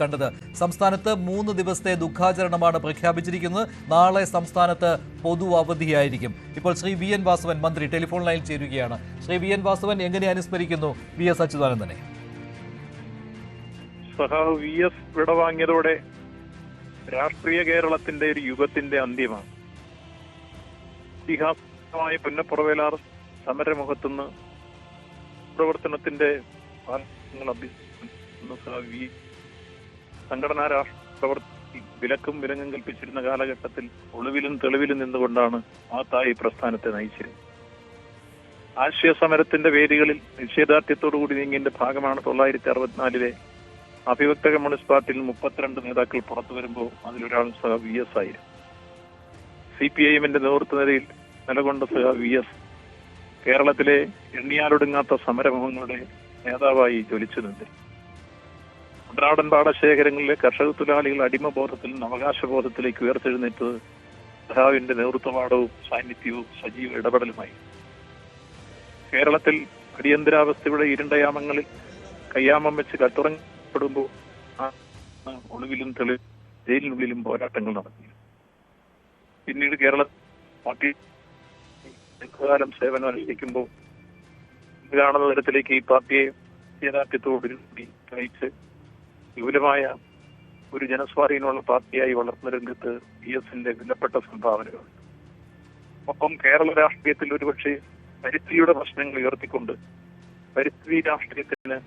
കണ്ടത്. സംസ്ഥാനത്ത് 3 ദിവസത്തെ ദുഃഖാചരണമാണ് പ്രഖ്യാപിച്ചിരിക്കുന്നത്. നാളെ സംസ്ഥാനത്ത് പൊതു അവധിയായിരിക്കും. ഇപ്പോൾ ശ്രീ വി എൻ വാസവൻ മന്ത്രി ടെലിഫോൺ ലൈനിൽ ചേരുകയാണ്. ശ്രീ വി എൻ വാസവൻ എങ്ങനെ അനുസ്മരിക്കുന്നു വി എസ് അച്യുതാനന്ദനെ? സഖാവ് വി എസ് വിടവാങ്ങിയതോടെ രാഷ്ട്രീയ കേരളത്തിന്റെ ഒരു യുഗത്തിന്റെ അന്ത്യമാണ്. ഇതിഹാസമായ പുന്നപ്പുറവേലാർ സമരമുഖത്തുനിന്ന് പ്രവർത്തനത്തിന്റെ സംഘടനാ രാഷ്ട്രപ്രവർത്തി വിലക്കും വിലങ്ങും കൽപ്പിച്ചിരുന്ന കാലഘട്ടത്തിൽ ഒളിവിലും തെളിവിലും നിന്നുകൊണ്ടാണ് മഹത്തായി പ്രസ്ഥാനത്തെ നയിച്ചിരുന്നത്. ആശയ സമരത്തിന്റെ വേദികളിൽ നിശ്ചയദാർഢ്യത്തോടുകൂടി നീങ്ങിയതിന്റെ ഭാഗമാണ് 1964 അഭിവക്ത കമ്മ്യൂണിസ്റ്റ് പാർട്ടിയിൽ 32 നേതാക്കൾ പുറത്തു വരുമ്പോൾ അതിലൊരാൾ വി എസ് ആയിരുന്നു. CPIM-ന്റെ നേതൃത്വനിരയിൽ നിലകൊണ്ട വി എസ് കേരളത്തിലെ എണ്ണിയാലൊടുങ്ങാത്ത സമരമുഖങ്ങളുടെ നേതാവായി ജ്വലിച്ചു നിന്നു. കുട്ടനാടൻ പാടശേഖരങ്ങളിലെ കർഷക തൊഴിലാളികൾ അടിമബോധത്തിൽ നിന്ന് അവകാശബോധത്തിലേക്ക് ഉയർത്തെഴുന്നേറ്റത് സഖാവിന്റെ നേതൃത്വപാഠവും സാന്നിധ്യവും സജീവ ഇടപെടലുമായി. കേരളത്തിൽ അടിയന്തരാവസ്ഥയുടെ ഇരുണ്ടയാമങ്ങളിൽ കയ്യാമം വെച്ച് കട്ടുറങ്ങപ്പെടുമ്പോൾ ഒളിവിലും ജയിലിനുള്ളിലും പോരാട്ടങ്ങൾ നടത്തി. പിന്നീട് കേരള പാർട്ടി ദീർഘകാലം സേവനം അനുഷ്ഠിക്കുമ്പോൾ കാണുന്ന തരത്തിലേക്ക് ഈ പാർട്ടിയെ യഥാർത്ഥ്യത്തോടുകൂടി നയിച്ച് വിപുലമായ ഒരു ജനസ്വാധീനമുള്ള പാർട്ടിയായി വളർന്ന രംഗത്ത് VS-ന്റെ വിലപ്പെട്ട സംഭാവനകൾ. ഒപ്പം കേരള രാഷ്ട്രീയത്തിൽ ഒരുപക്ഷെ പരിസ്ഥിതിയുടെ പ്രശ്നങ്ങൾ ഉയർത്തിക്കൊണ്ട് പരിസ്ഥിതി രാഷ്ട്രീയത്തിന്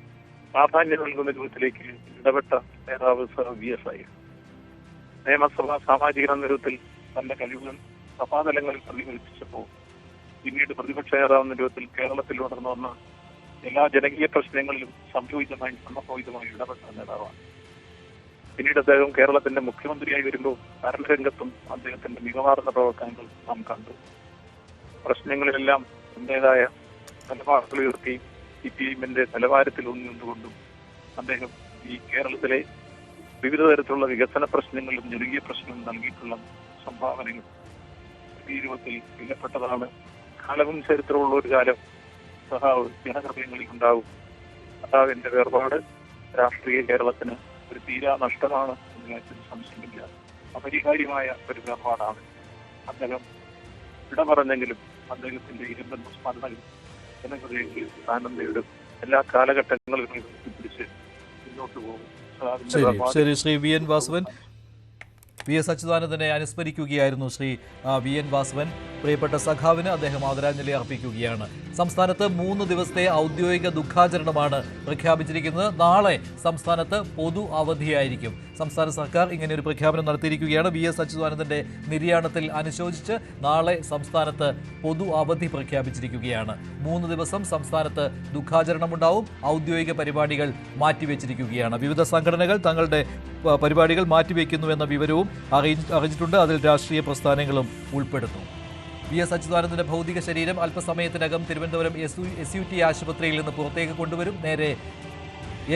പ്രാധാന്യം നൽകുന്ന രൂപത്തിലേക്ക് ഇടപെട്ട നേതാവ് VS ആയിരുന്നു. നിയമസഭാ സാമാജിക നേതൃത്വത്തിൽ തന്റെ കഴിവുകൾ സഭാതലങ്ങളിൽ പ്രതിഫലിപ്പിച്ചപ്പോൾ പിന്നീട് പ്രതിപക്ഷ നേതാവെന്ന രൂപത്തിൽ കേരളത്തിൽ വളർന്നു വന്ന എല്ലാ ജനകീയ പ്രശ്നങ്ങളിലും സംയോജിതമായി സമഭോജിതമായി ഇടപെട്ട നേതാവാണ്. പിന്നീട് അദ്ദേഹം കേരളത്തിന്റെ മുഖ്യമന്ത്രിയായി വരുമ്പോൾ ഭരണരംഗത്തും അദ്ദേഹത്തിന്റെ മികവാർന്ന പ്രവർത്തനങ്ങൾ നാം കണ്ടു. പ്രശ്നങ്ങളിലെല്ലാം തന്റേതായ നിലപാടുകൾ ഉയർത്തി CPIM-ന്റെ നിലവാരത്തിൽ നിന്നുകൊണ്ടും അദ്ദേഹം ഈ കേരളത്തിലെ വിവിധ തരത്തിലുള്ള വികസന പ്രശ്നങ്ങളും ജനകീയ പ്രശ്നങ്ങളും നൽകിയിട്ടുള്ള സംഭാവനകൾ ഈ രൂപത്തിൽ വിലപ്പെട്ടതാണ്. കാലവും ചരിത്രമുള്ള ഒരു കാലം സഖാവ് ജനഹൃദയങ്ങളിൽ ഉണ്ടാവും. സഖാവിന്റെ വേർപാട് രാഷ്ട്രീയ കേരളത്തിന് ഒരു തീരാ നഷ്ടമാണ് എന്ന കാര്യത്തിൽ സംശയമില്ല. അപരിഹാര്യമായ ഒരു വേർപാടാണ്. അദ്ദേഹം ഇട പറഞ്ഞെങ്കിലും അദ്ദേഹത്തിന്റെ ഇരുമ്പൻ സ്മരണകൾ ജനഹൃദയങ്ങളിൽ ആനന്ദയുടെ എല്ലാ കാലഘട്ടങ്ങളിലും പിടിച്ച് മുന്നോട്ട് പോകും. ശരി, Shri V N Vasavan. VS അച്യുതാനന്ദനെ അനുസ്മരിക്കുകയായിരുന്നു ശ്രീ വി എൻ വാസവൻ. പ്രിയപ്പെട്ട സഖാവിന് അദ്ദേഹം ആദരാഞ്ജലി അർപ്പിക്കുകയാണ്. സംസ്ഥാനത്ത് 3 ദിവസത്തെ ഔദ്യോഗിക ദുഃഖാചരണമാണ് പ്രഖ്യാപിച്ചിരിക്കുന്നത്. നാളെ സംസ്ഥാനത്ത് പൊതു അവധിയായിരിക്കും. സംസ്ഥാന സർക്കാർ ഇങ്ങനെ ഒരു പ്രഖ്യാപനം നടത്തിയിരിക്കുകയാണ്. VS അച്യുതാനന്ദന്റെ നിര്യാണത്തിൽ അനുശോചിച്ച് നാളെ സംസ്ഥാനത്ത് പൊതു അവധി പ്രഖ്യാപിച്ചിരിക്കുകയാണ്. 3 ദിവസം സംസ്ഥാനത്ത് ദുഃഖാചരണമുണ്ടാവും. ഔദ്യോഗിക പരിപാടികൾ മാറ്റിവെച്ചിരിക്കുകയാണ്. വിവിധ സംഘടനകൾ തങ്ങളുടെ പരിപാടികൾ മാറ്റിവെക്കുന്നുവെന്ന വിവരവും അറിയിച്ചിട്ടുണ്ട്. അതിൽ രാഷ്ട്രീയ പ്രസ്ഥാനങ്ങളും ഉൾപ്പെടുന്നു. VS അച്യുതാനന്ദന്റെ ഭൗതിക ശരീരം അല്പസമയത്തിനകം തിരുവനന്തപുരം SUT ആശുപത്രിയിൽ നിന്ന് പുറത്തേക്ക് കൊണ്ടുവരും. നേരെ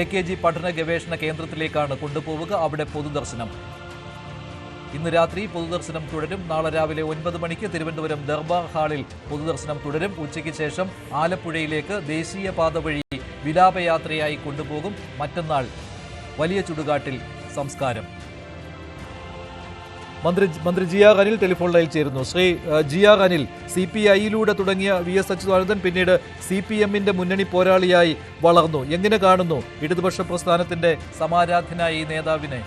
AKG പഠന ഗവേഷണ കേന്ദ്രത്തിലേക്കാണ് കൊണ്ടുപോവുക. അവിടെ പൊതുദർശനം. ഇന്ന് രാത്രി പൊതുദർശനം തുടരും. നാളെ രാവിലെ 9 മണിക്ക് തിരുവനന്തപുരം ദർബാർ ഹാളിൽ പൊതുദർശനം തുടരും. ഉച്ചയ്ക്ക് ശേഷം ആലപ്പുഴയിലേക്ക് ദേശീയപാത വഴി വിലാപയാത്രയായി കൊണ്ടുപോകും. മറ്റന്നാൾ വലിയ ചുടുകാട്ടിൽ സംസ്കാരം. മന്ത്രി ജി ആർ അനിൽ ടെലിഫോൺ ലൈനിൽ ചേരുന്നു. ശ്രീ ജി ആർ അനിൽ, CPI-യിലൂടെ തുടങ്ങിയ VS അച്യുതാനന്ദൻ പിന്നീട് CPM-ന്റെ മുന്നണി പോരാളിയായി വളർന്നു. എങ്ങനെ കാണുന്നു ഇടതുപക്ഷ പ്രസ്ഥാനത്തിന്റെ സമാരാധനായ ഈ നേതാവിനെ?